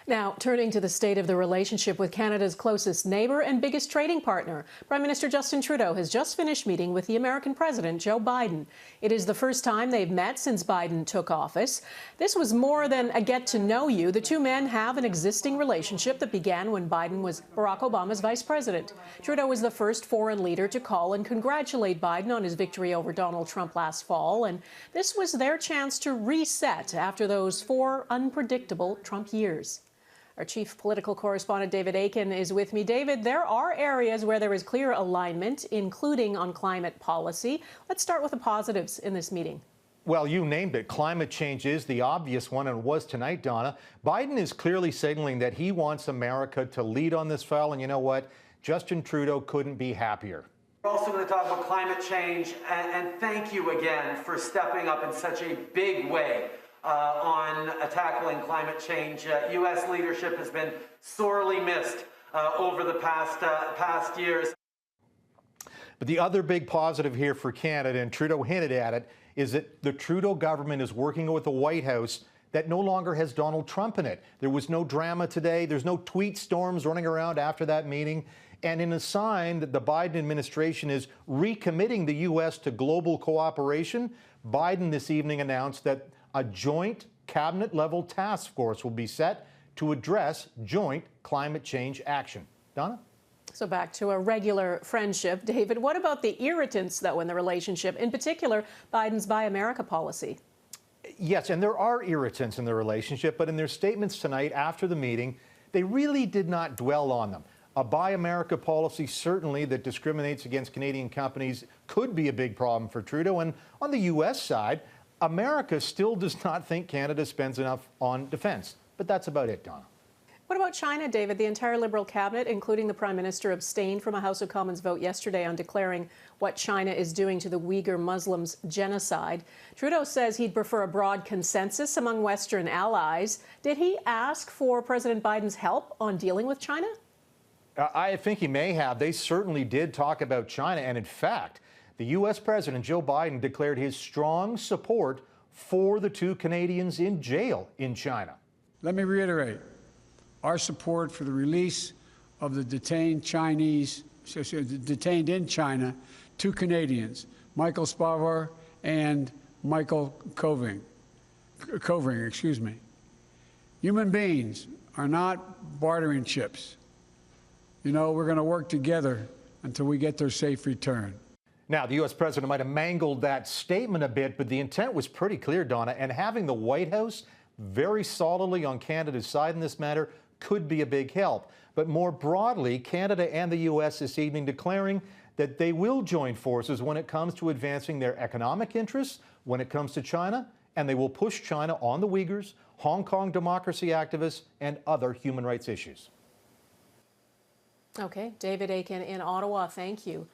Now, turning to the state of the relationship with Canada's closest neighbour and biggest trading partner, Prime Minister Justin Trudeau has just finished meeting with the American President Joe Biden. It is the first time they've met since Biden took office. This was more than a get-to-know-you. The two men have an existing relationship that began when Biden was Barack Obama's vice president. Trudeau was the first foreign leader to call and congratulate Biden on his victory over Donald Trump last fall, and this was their chance to reset after those 4 unpredictable Trump years. Our chief political correspondent, David Akin, is with me. David, there are areas where there is clear alignment, including on climate policy. Let's start with the positives in this meeting. Well, you named it. Climate change is the obvious one, and it was tonight, Donna. Biden is clearly signaling that he wants America to lead on this file, and you know what? Justin Trudeau couldn't be happier. We're also going to talk about climate change, and thank you again for stepping up in such a big way on tackling climate change. U.S. leadership has been sorely missed over the past years. But the other big positive here for Canada, and Trudeau hinted at it, is that the Trudeau government is working with the White House that no longer has Donald Trump in it. There was no drama today. There's no tweet storms running around after that meeting. And in a sign that the Biden administration is recommitting the U.S. to global cooperation, Biden this evening announced that a joint cabinet-level task force will be set to address joint climate change action. Donna? So back to a regular friendship. David, what about the irritants, though, in the relationship, in particular Biden's Buy America policy? Yes, and there are irritants in the relationship, but in their statements tonight after the meeting, they really did not dwell on them. A Buy America policy, certainly, that discriminates against Canadian companies could be a big problem for Trudeau. And on the U.S. side, America still does not think Canada spends enough on defense. But that's about it, Donna. What about China, David? The entire Liberal cabinet, including the Prime Minister, abstained from a House of Commons vote yesterday on declaring what China is doing to the Uyghur Muslims genocide. Trudeau says he'd prefer a broad consensus among Western allies. Did he ask for President Biden's help on dealing with China? I think he may have. They certainly did talk about China. And in fact, the U.S. President Joe Biden declared his strong support for the 2 Canadians in jail in China. Let me reiterate our support for the release of the detained in China 2 Canadians, Michael Spavor and Michael Kovrig. Human beings are not bartering chips. You know, we're going to work together until we get their safe return. Now, the U.S. president might have mangled that statement a bit, but the intent was pretty clear, Donna, and having the White House very solidly on Canada's side in this matter could be a big help. But more broadly, Canada and the U.S. this evening declaring that they will join forces when it comes to advancing their economic interests, when it comes to China, and they will push China on the Uyghurs, Hong Kong democracy activists, and other human rights issues. Okay, David Akin in Ottawa, thank you.